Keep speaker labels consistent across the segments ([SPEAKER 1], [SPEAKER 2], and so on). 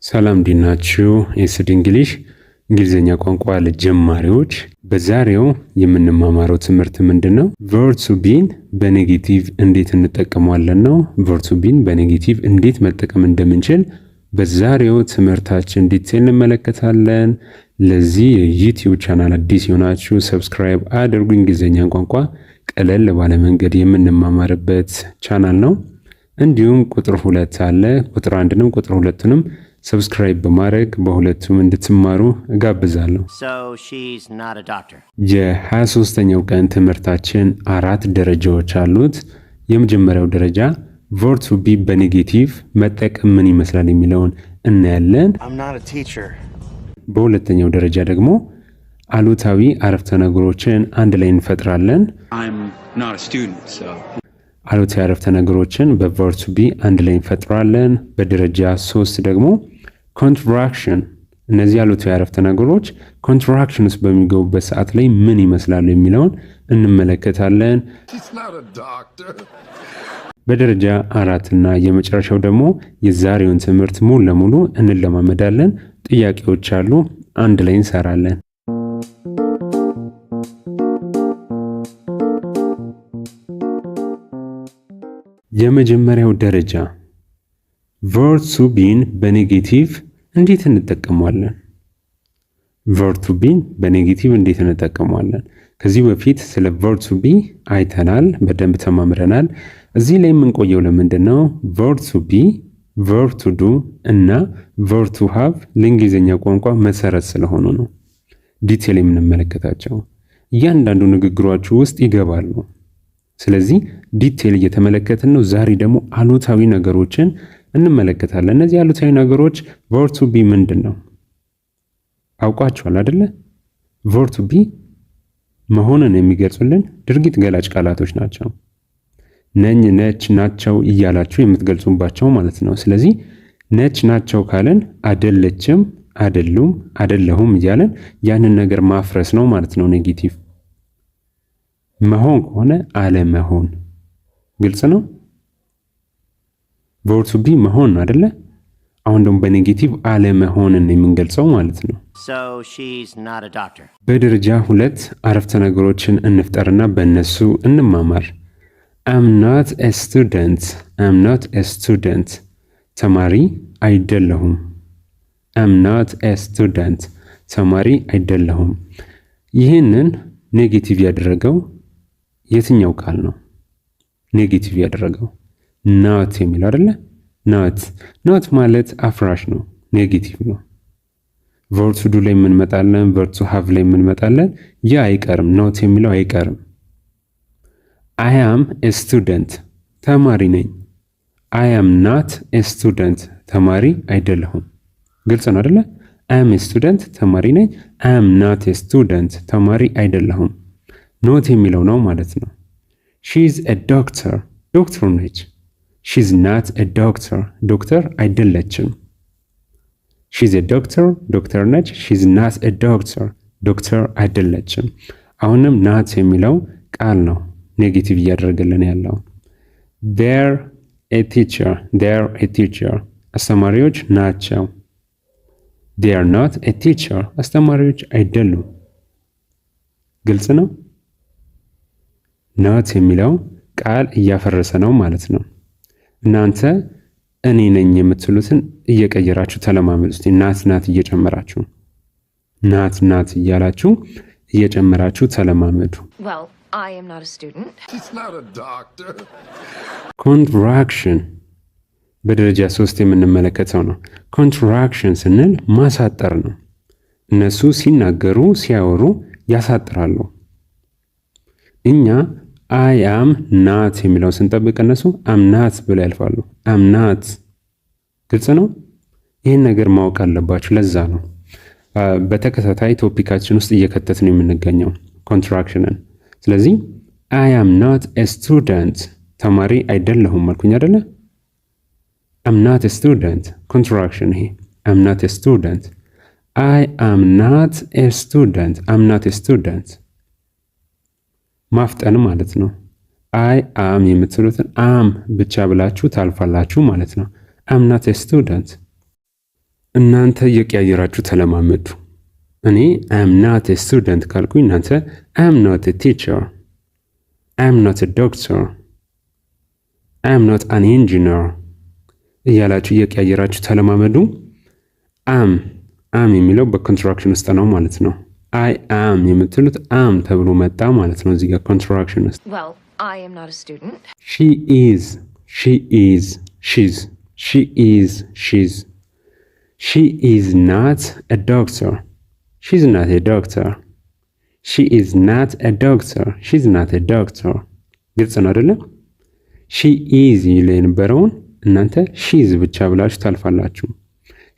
[SPEAKER 1] ሰላም ዲናችሁ ኤስዲ እንግሊዘኛ ቋንቋ ለጀማሪዎች። በዛሬው የምንማማረው ትምህርት ምንድነው? verb to be በኔጌቲቭ እንዴት እንጠቀመዋለን ነው። verb to be በኔጌቲቭ እንዴት መጠቀም እንደምንችል በዛሬው ትምህርታችን ዲቴል እንመለከታለን። ለዚህ የዩቲዩብ ቻናል አዲስ የሆናችሁ ሰብስክራይብ አድርጉ። እንግሊዘኛ ቋንቋ ቀለል ባለ መንገድ የምንማማርበት ቻናል ነው። እንዲሁም ቁጥር 2 አለ። ቁጥር 1ንም ቁጥር 2ንም ሰብስክራይብ በማድረግ በሁለቱም እንድትማሩ እጋብዛለሁ። የ23ኛው ቀን ትምህርታችን 4 ደረጃዎች አሉት። የመጀመሪያው ደረጃ verb to be በኔጌቲቭ መጠቀም ምን ይመስላል የሚለውን እናያለን። በሁለተኛው ደረጃ ደግሞ አሉታዊ አረፍተ ነገሮችን አንድ ላይ እንፈጥራለን። አሉታዊ አረፍተ ነገሮችን በverb to be አንድ ላይ እንፈጥራለን። በደረጃ 3 ደግሞ ኮንትራክሽን፣ እነዚህ አሉታዊ አረፍተ ነገሮች ኮንትራክሽን ውስጥ በሚገቡበት ሰዓት ላይ ምን ይመስላሉ የሚለውን እንመለከታለን። በደረጃ 4 እና የመጨረሻው ደግሞ የዛሬውን ትምህርት ሙሉ ለሙሉ እንለማመዳለን። ጥያቄዎች አሉ፣ አንድ ላይ እንሰራለን። የመጀመሪያው ደረጃ verb to be በኔጌቲቭ እንዴት እንጠቀመዋለን? verb to be በኔጌቲቭ እንዴት እንጠቀመዋለን? ከዚህ በፊት ስለ verb to be አይተናል፣ በደንብ ተማምረናል። እዚህ ላይ የምንቆየው ለምንድን ነው? verb to be፣ verb to do እና verb to have ለእንግሊዝኛ ቋንቋ መሰረት ስለሆኑ ነው ዲቴል የምንመለከታቸው። እያንዳንዱ ንግግሯችሁ ውስጥ ይገባሉ። ስለዚህ ዲቴል እየተመለከትን ነው። ዛሬ ደግሞ አሉታዊ ነገሮችን እንመለከታለን። እነዚህ አሉታዊ ነገሮች verb to be ምንድን ነው አውቃችኋል አይደለ? verb to be መሆንን የሚገልጹልን ድርጊት ገላጭ ቃላቶች ናቸው። ነኝ፣ ነች፣ ናቸው እያላችሁ የምትገልጹባቸው ማለት ነው። ስለዚህ ነች፣ ናቸው ካለን አይደለችም፣ አይደሉም፣ አይደለሁም እያለን ያንን ነገር ማፍረስ ነው ማለት ነው ኔጌቲቭ። መሆን ከሆነ አለመሆን፣ ግልጽ ነው። verb to be መሆን አይደለ? አሁን ደግሞ በኔጌቲቭ አለመሆንን የምንገልጸው ማለት ነው። በደረጃ 2 አረፍተ ነገሮችን እንፍጠርና በእነሱ እንማማር። I'm not a student፣ I'm not a student፣ ተማሪ አይደለሁም። I'm not a student፣ ተማሪ አይደለሁም። ይህንን ኔጌቲቭ ያደረገው የትኛው ቃል ነው? ኔጌቲቭ ያደረገው not የሚለው አይደለ? not ማለት አፍራሽ ነው፣ ኔጌቲቭ ነው። verb to do ላይ እንመጣለን፣ verb to have ላይ እንመጣለን። ያ አይቀርም፣ not የሚለው አይቀርም። I am a student፣ ተማሪ ነኝ። I am not a student፣ ተማሪ አይደለሁም። ግልጽ ነው አይደለ? I am a student፣ ተማሪ ነኝ። I am not a student፣ ተማሪ አይደለሁም። not የሚለው ነው ማለት ነው። she is a doctor፣ ዶክተር ነች። she is not a doctor፣ ዶክተር አይደለችም። she is a doctor፣ ዶክተር ነች። she is not a doctor፣ ዶክተር አይደለችም። አሁንም not የሚለው ቃል ነው ኔጌቲቭ እያደረገልን ያለው። they're a teacher፣ they're a teacher፣ አስተማሪዎች ናቸው። they are not a teacher፣ አስተማሪዎች አይደሉም። ግልጽ ነው። not የሚለው ቃል እያፈረሰ ነው ማለት ነው። እናንተ እኔ ነኝ የምትሉትን እየቀየራችሁ ተለማመዱ። እስቲ ናት እየጨመራችሁ ናት እያላችሁ እየጨመራችሁ ተለማመዱ።
[SPEAKER 2] I am not a student.
[SPEAKER 3] She's not a doctor.
[SPEAKER 1] ኮንትራክሽን በደረጃ 3 የምንመለከተው ነው። ኮንትራክሽን ስንል ማሳጠር ነው። እነሱ ሲናገሩ ሲያወሩ ያሳጥራሉ። እኛ I am not የሚለው ስንጠብቅ እነሱ am not ብለው ያልፋሉ። am not። ግልጽ ነው። ይህን ነገር ማወቅ አለባችሁ። ለዛ ነው በተከታታይ ቶፒካችን ውስጥ እየከተትን የምንገኘው ኮንትራክሽንን። ስለዚህ I am not a student፣ ተማሪ አይደለሁም አልኩኝ አይደለ? I'm not a student፣ ኮንትራክሽን ይሄ I'm not a student። I am not a student፣ I'm not a student ማፍጠን ማለት ነው። I am የምትሉትን am ብቻ ብላችሁ ታልፋላችሁ ማለት ነው። I'm not a student። እናንተ እየቀያየራችሁ ተለማመዱ። እኔ አም ናት ኤ ስቱደንት ካልኩኝ እናንተ አም ኖት ኤ ቲቸር፣ አም ኖት ኤ ዶክተር፣ አም ኖት አን ኢንጂነር እያላችሁ እየቀያየራችሁ ተለማመዱ። አም የሚለው በኮንትራክሽን ውስጥ ነው ማለት ነው። አይ አም የምትሉት አም ተብሎ መጣ ማለት ነው እዚህ ጋር ኮንትራክሽን ውስጥ።
[SPEAKER 2] Well, I am not a student.
[SPEAKER 1] ሺ ኢዝ፣ ሺ ኢዝ፣ ሺዝ፣ ሺ ኢዝ፣ ሺዝ። ሺ ኢዝ ናት ኤ ዶክተር፣ ሺዝ ናት ኤ ዶክተር። ሺ ኢዝ ናት ኤ ዶክተር፣ ሺዝ ናት ኤ ዶክተር። ግልጽ ነው አይደለም? ሺ ኢዝ ይል የነበረውን እናንተ ሺዝ ብቻ ብላችሁ ታልፋላችሁ።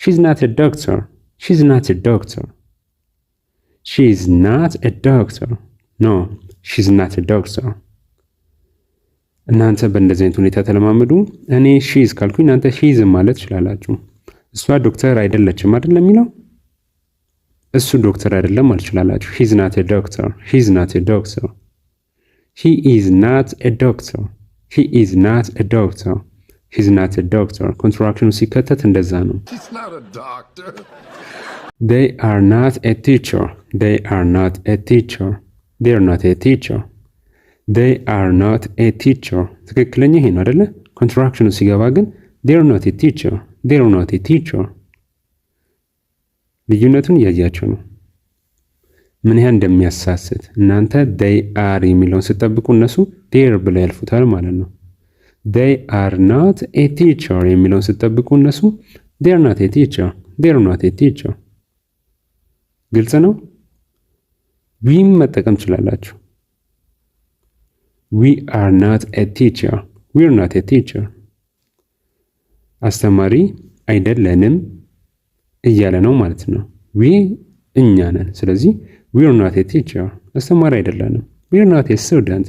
[SPEAKER 1] ሺዝ ናት ኤ ዶክተር፣ ሺዝ ናት ኤ ዶክተር። ሺዝ ናት ኤ ዶክተር። ኖ ሺዝ ናት ኤ ዶክተር። እናንተ በእንደዚህ አይነት ሁኔታ ተለማመዱ። እኔ ሺዝ ካልኩኝ እናንተ ሺዝ ማለት ትችላላችሁ። እሷ ዶክተር አይደለችም አይደለም የሚለው እሱ ዶክተር አይደለም ማለት ትችላላችሁ። ሂዝ ናት ኤ ዶክተር፣ ሂዝ ናት ኤ ዶክተር። ሂ ኢዝ ናት ኤ ዶክተር፣ ሂ ኢዝ ናት ኤ ዶክተር፣ ሂዝ ናት ኤ ዶክተር። ኮንትራክሽኑ ሲከተት እንደዛ ነው። They are not a teacher, they are not a teacher, they are not a teacher. they are not a teacher ትክክለኛ ይሄ ነው አይደለ? ኮንትራክሽኑ ሲገባ ግን they are not a teacher, they are not a teacher። ልዩነቱን እያያችሁ ነው ምን ያህል እንደሚያሳስት። እናንተ they are የሚለውን ስትጠብቁ እነሱ there ብለው ያልፉታል ማለት ነው። they are not a teacher የሚለውን ስትጠብቁ እነሱ they are not a teacher, they are not a teacher። ግልጽ ነው። ዊም መጠቀም ትችላላችሁ። we are not a teacher, we are not a teacher። አስተማሪ አይደለንም እያለ ነው ማለት ነው። we እኛ ነን። ስለዚህ we are not a teacher፣ አስተማሪ አይደለንም። we are not a student፣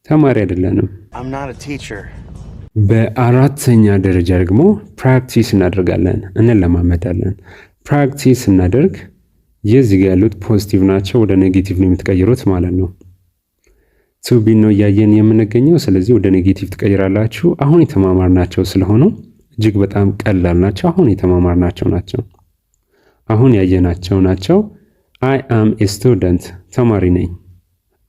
[SPEAKER 1] ተማሪ አይደለንም።
[SPEAKER 3] I'm not a teacher።
[SPEAKER 1] በአራተኛ ደረጃ ደግሞ ፕራክቲስ እናደርጋለን፣ እንለማመዳለን። ፕራክቲስ እናደርግ የዚህ ጋር ያሉት ፖዚቲቭ ናቸው፣ ወደ ኔጌቲቭ ነው የምትቀይሩት ማለት ነው። ቱ ቢ ነው እያየን የምንገኘው። ስለዚህ ወደ ኔጌቲቭ ትቀይራላችሁ። አሁን የተማማርናቸው ስለሆኑ እጅግ በጣም ቀላል ናቸው። አሁን የተማማርናቸው ናቸው። አሁን ያየናቸው ናቸው። አይ አም ኤ ስቱደንት፣ ተማሪ ነኝ።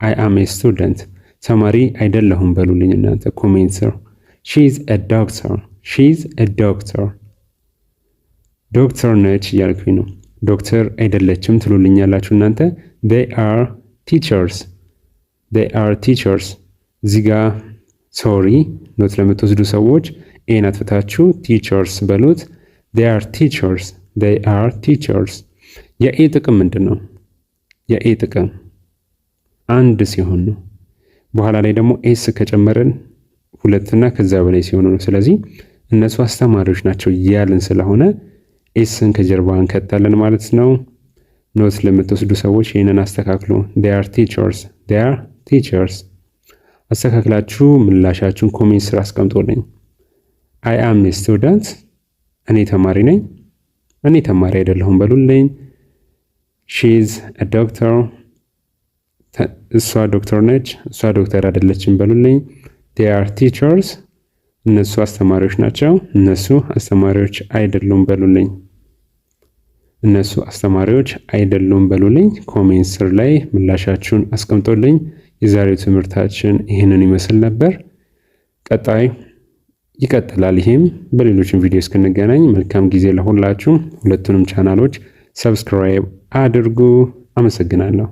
[SPEAKER 1] አይ አም ኤ ስቱደንት፣ ተማሪ አይደለሁም በሉልኝ እናንተ ኮሜንት ስር። ሺ ኢዝ ኤ ዶክተር፣ ሺ ኢዝ ኤ ዶክተር፣ ዶክተር ነች እያልኩኝ ነው። ዶክተር አይደለችም ትሉልኛላችሁ እናንተ። they are teachers፣ they are teachers። እዚህ ጋር ሶሪ ኖት ለምትወስዱ ሰዎች ኤን አጥፍታችሁ ቲቸርስ በሉት። they are teachers፣ they are teachers። የኤ ጥቅም ምንድን ነው? የኤ ጥቅም አንድ ሲሆን ነው። በኋላ ላይ ደግሞ ኤስ ከጨመረን ሁለትና ከዛ በላይ ሲሆኑ ነው። ስለዚህ እነሱ አስተማሪዎች ናቸው ያልን ስለሆነ ኤስን ከጀርባ እንከታለን ማለት ነው። ኖት ለምትወስዱ ሰዎች ይህንን አስተካክሉ። they are teachers፣ they are teachers። አስተካክላችሁ ምላሻችሁን ኮሜንት ስር አስቀምጦልኝ። I am a student፣ እኔ ተማሪ ነኝ፣ እኔ ተማሪ አይደለሁም በሉልኝ። she is a doctor፣ እሷ ዶክተር ነች፣ እሷ ዶክተር አይደለችም በሉልኝ። they are teachers፣ እነሱ አስተማሪዎች ናቸው፣ እነሱ አስተማሪዎች አይደሉም በሉልኝ። እነሱ አስተማሪዎች አይደሉም በሉልኝ። ኮሜንት ስር ላይ ምላሻችሁን አስቀምጦልኝ። የዛሬው ትምህርታችን ይህንን ይመስል ነበር። ቀጣይ ይቀጥላል። ይሄም በሌሎችም ቪዲዮ እስክንገናኝ መልካም ጊዜ ለሁላችሁ። ሁለቱንም ቻናሎች ሰብስክራይብ አድርጉ። አመሰግናለሁ።